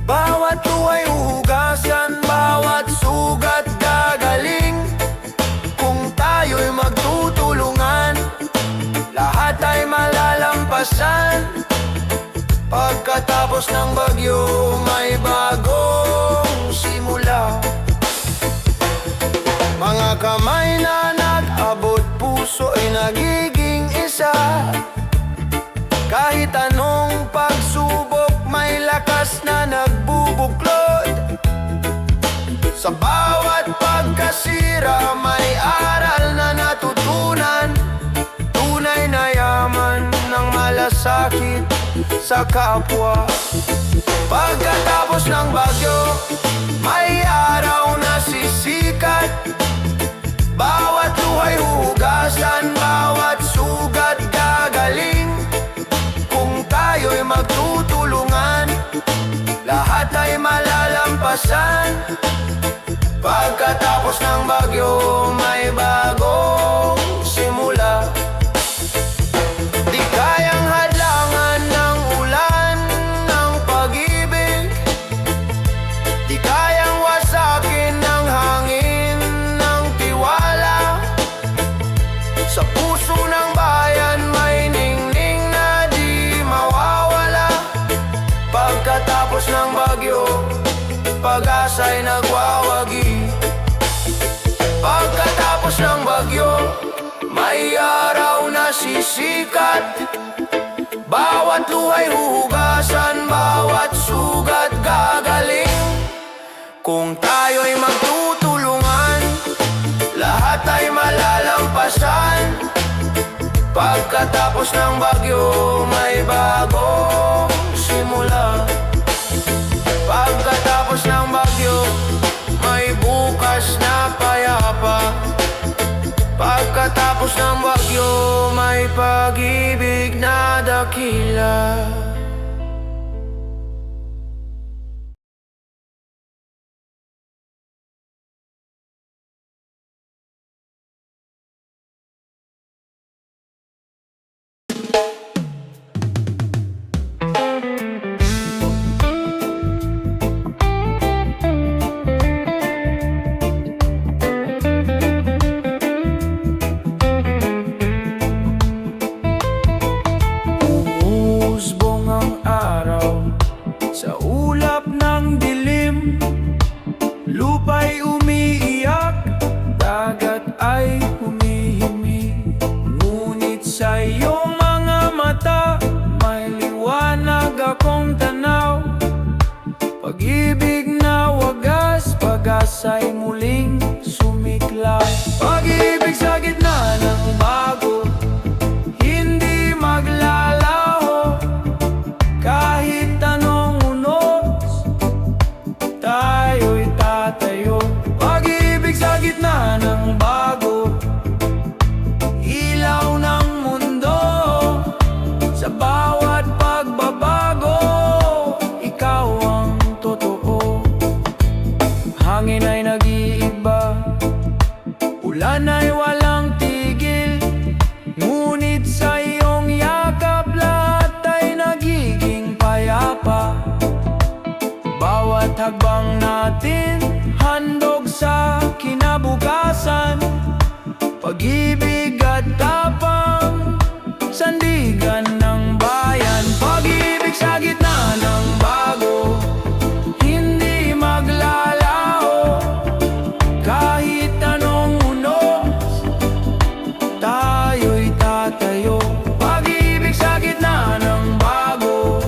B: Bawat luhay huhugasan, bawat sugat gagaling. Kung tayo'y magtutulungan, lahat ay malalampasan. Pagkatapos ng bagyo, may bagong simula. Mga kamay na nag-abot, puso ay nagiging isa. Kahit anong pagsubok, may lakas na nagbubuklod. Sa bawat pagkasira, may aral na natutunan. Tunay na yaman ng malasakit sa kapwa. Pagkatapos ng bagyo, may araw na sisikat. Bawat luhay huhugasan, bawat sugat gagaling. Kung tayo'y magtutulungan, lahat ay malalampasan. Pagkatapos ng bagyo, may bagong simula. Di kayang hadlangan ng ulan ng pag-ibig. Di kayang wasakin ng hangin ng tiwala. Sa puso ng bayan may ningning na di mawawala. Pagkatapos ng bagyo, pag-asa'y nagwawagi. Pagkatapos ng bagyo, may araw na sisikat. Bawat luhay huhugasan, bawat sugat gagaling. Kung tayo'y magtutulungan, lahat ay malalampasan. Pagkatapos ng bagyo, may bagong simula. Pagkatapos ng bagyo, may bukas na payapa. Pagkatapos ng bagyo, may pag-ibig na dakila. Sa ulap ng dilim, lupa'y umiiyak, dagat ay humihimig. Ngunit sa iyong mga mata, may liwanag akong tanaw. Pag-ibig na wagas, pag-asa'y muling sumiklab. Pag-ibig sa gitna ng bago, hindi maglalaho. Kahit anong unos, tayo'y tatayo. Pag-ibig sa gitna ng bago, ilaw ng mundo. Sa bawat pagbabago, ikaw ang totoo. Hangin ay nag-iiba, ulan ay walang tigil. Ngunit sa iyong yakap, lahat ay nagiging payapa. Bawat hagbang natin, handog sa kinabukasan. Pag-ibig at tapang, sandigan ng bayan. Pag-ibig sa gitna ng bago, hindi maglalaho. Kahit anong unos, tayo'y tatayo. Pag-ibig sa gitna ng bago,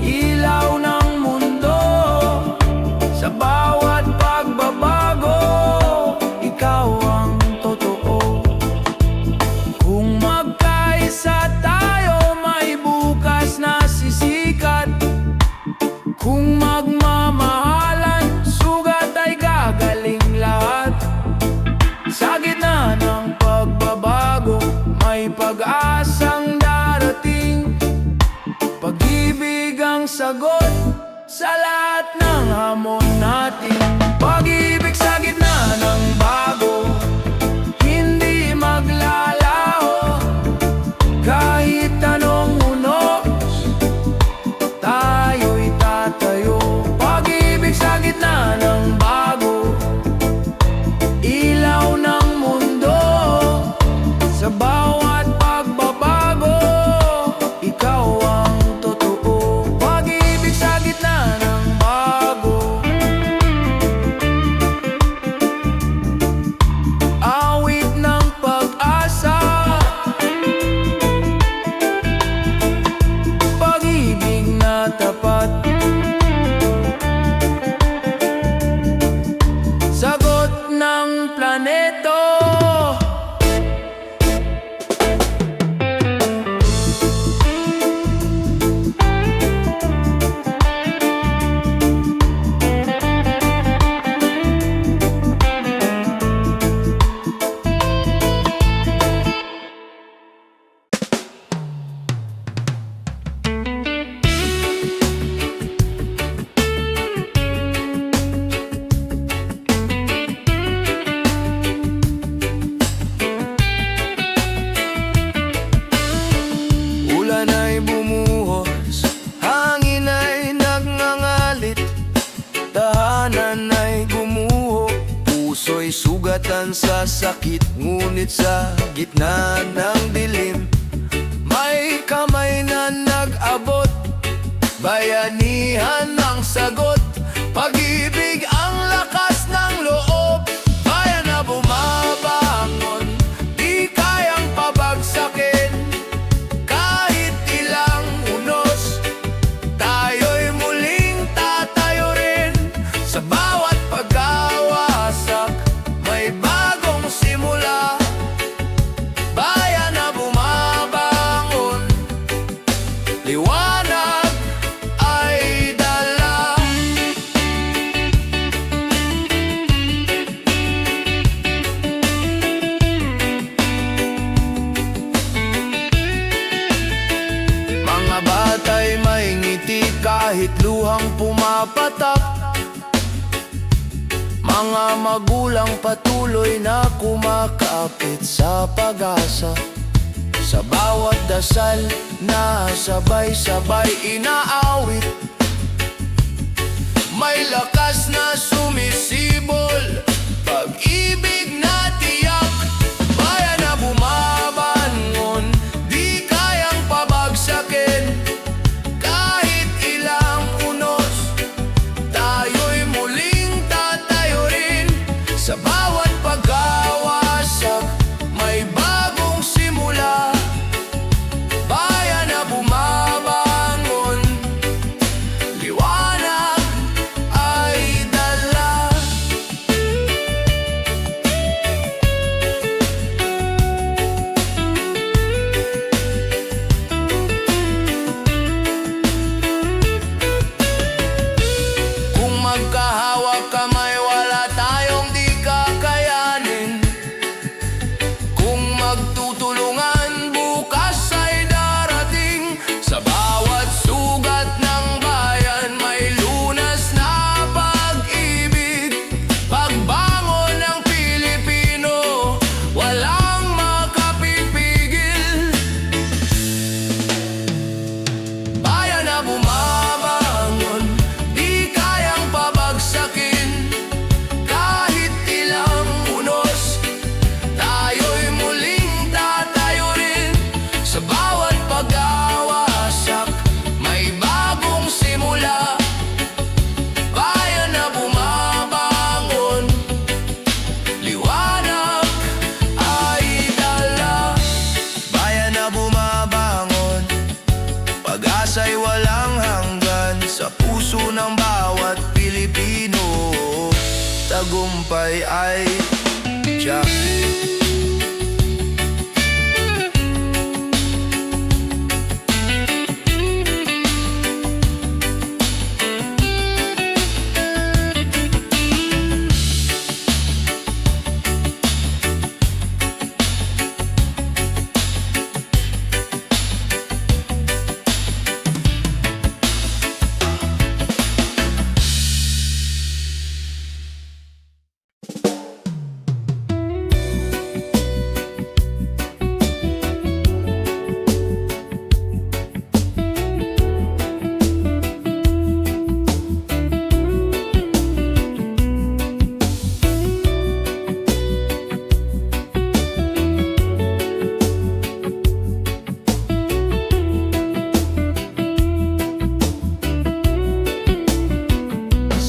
B: ilaw ng mundo. Sa bawat pagbabago, ikaw ang totoo. Kung magkaisa
C: Kung magmamahalan, sugat ay gagaling lahat. Sa gitna ng pagbabago, may pag-asang darating. Pag-ibig ang sagot sa lahat ng hamon natin. Pag-ibig sa gitna ng bago, hindi maglalaho. Kahit anong unos, tayo'y tatayo. Pag-ibig sa gitna ng bago, ilaw ng mundo. Sa bawat pagbabago, ikaw ang totoo. Pag-ibig sa gitna ng bago, awit ng pag-asa. Pag-ibig na tapat, sagot ng planeto.
B: Ulan ay bumuhos, hangin ay nagngangalit, tahanan ay gumuho, puso'y sugatan sa sakit. Ngunit sa gitna ng dilim, may kamay na nag-abot, bayanihan ang sagot. Pag-ibig ang lakas ng loob, bayan na bumabangon, di kayang pabagsakin. Kahit ilang unos, tayo'y muling tatayo rin. Sa bawat pagkawasak, may bagong simula. Bayan na bumabangon, liwanag ay dala. Mga bata'y may ngiti kahit luhang pumapatak. Mga magulang patuloy na kumakapit sa pag-asa. Sa bawat dasal na sabay-sabay inaawit, may lakas na sumisibol, pag-ibig na tiyak. Bayan na bumabangon, di kayang pabagsakin. Kahit ilang unos, tayo'y muling tatayo rin. Sa bawat pagkawasak, may bagong simula. Bayan na bumabangon, liwanag ay dala. Kung magkahawak kamay, wala tayong di kakayanin. Kung magtutulungan, bukas ay darating. Sa bawat sugat ng bayan, may lunas na pag-ibig. Pagbangon ng Pilipino, walang makapipigil. Bayan na bumabangon, di kayang pabagsakin. Kahit ilang unos, tayo'y muling tatayo rin. Sa bawat pag-awasak, may bagong simula. Bayan na bumabangon, liwanag ay dala. Bayan na bumabangon, pag-asa'y walang hanggan. Sa puso ng bawat Pilipino, tagumpay ay tiyak.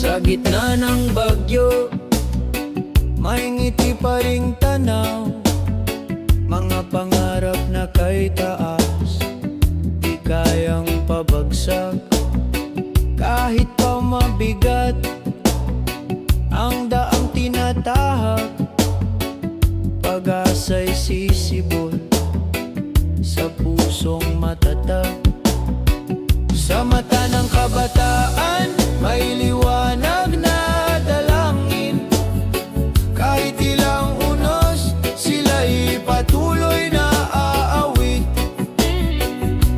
C: Sa gitna ng bagyo,
B: may ngiti pa ring tanaw. Mga pangarap na kay taas, di kayang pabagsak. Kahit pa mabigat ang daang tinatahak, pag-asa'y sisibol sa pusong matatag. Sa mata ng kabataan, may liwanag na dalangin. Kahit ilang unos, sila'y patuloy na aawit.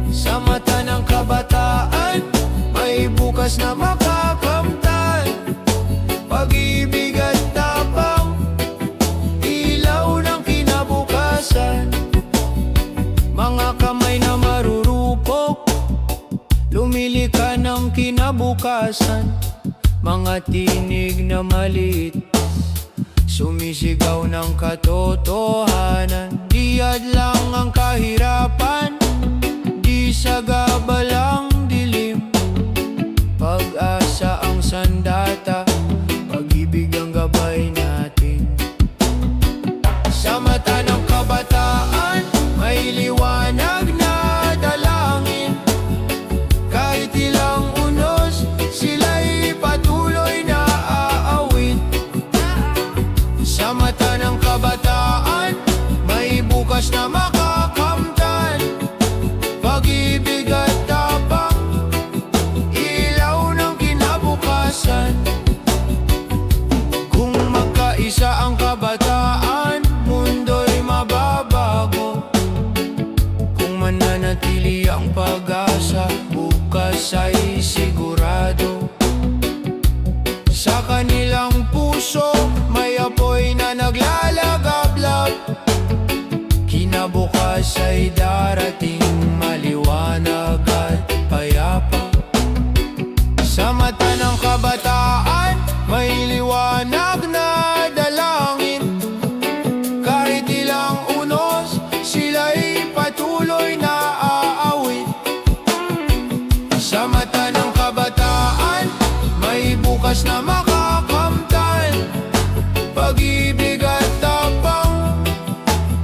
B: Sa mata ng kabataan, may bukas na makakamtan. Pag-ibig at tapang, ilaw ng kinabukasan. Mga kamay na marurupok, lumilika ng kinabukasan. Mga tinig na maliit, sumisigaw ng katotohanan. Di lang ang kahirapan, di sagabalang dilim. Pag-asa ang sandata, pag-ibig ang gabay natin. Sa mata ng kabataan, may liwanag na dalangin. Kahit ilang unos, sila'y patuloy na aawit. Sa mata ng kabataan, may bukas na makakamtan. Pag-ibig at tapang, ilaw ng kinabukasan. Kung magkaisa ang kabataan, mundo'y mababago. Kung mananatili ang pag-asa, bukas ay sigurado. Sa kanilang puso, may apoy na naglalagablab. Kinabukas ay darating, maliwanag at payapa. Sa mata ng kabataan, may liwanag na dalangin. Kahit ilang unos, sila'y patuloy na aawit. Sa mata ng kabataan, may bukas na makakamtan. Pag-ibig at tapang,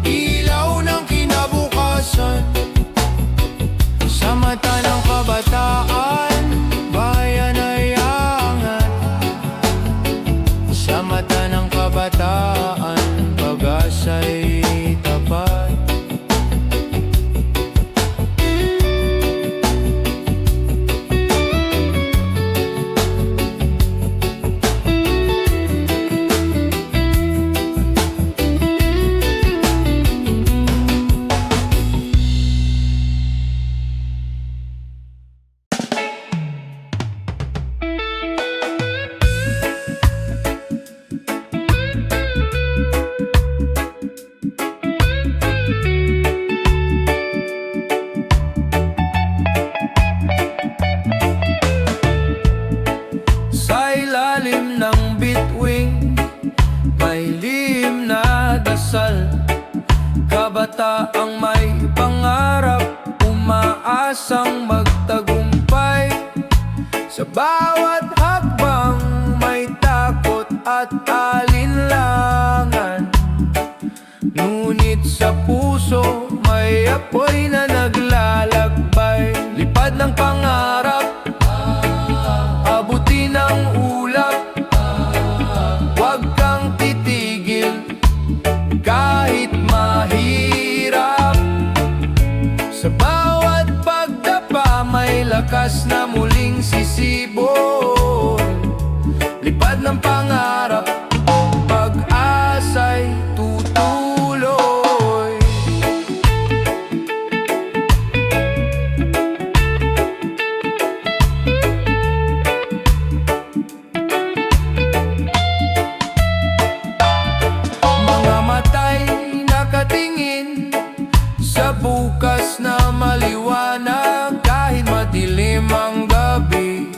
B: ilaw ng kinabukasan. Sa mata ng kabataan, bayan ay aangat. Sa mata ng kabataan, pag-asa'y tapat. Sa ilalim ng bituin, may lihim na dasal. Kabataang may pangarap, umaasang magtagumpay. Sa bawat hakbang, may takot at alinlangan. Ngunit sa puso, may apoy na naglalakbay. Lipad ng pangarap, abutin ang ulap. Huwag kang titigil, kahit mahirap. Sa bawat pagdapa, may lakas na muling sisibol. Lipad ng pangarap, pag-asa'y tutuloy. Mga matay nakatingin sa bukas na maliwanag. Kahit madilim ang gabi,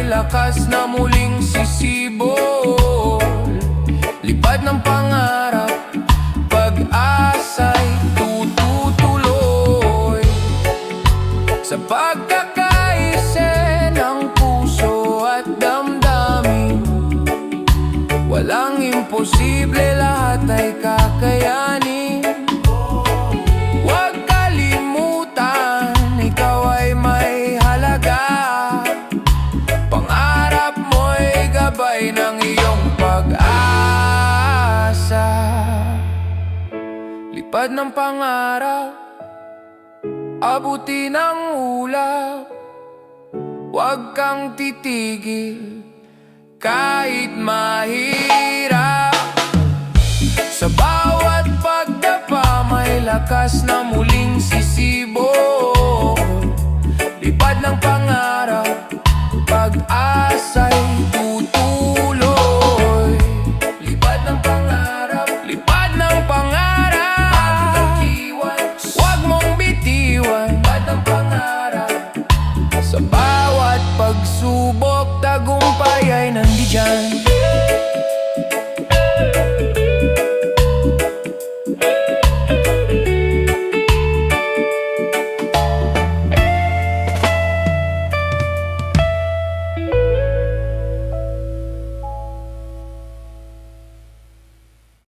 C: lakas na muling sisibol. Lipad ng pangarap, pag-asa'y tututuloy. Sa pagkakaise ng puso at damdamin, walang imposible, lahat ay kakayanin. Huwag kalimutan, ikaw ay may halaga. Pangarap mo'y gabay ng iyong pag-asa. Lipad ng pangarap, abutin ang ulap. Huwag kang titigil kahit mahirap. Sa bawat pagdapa may lakas na muling sisi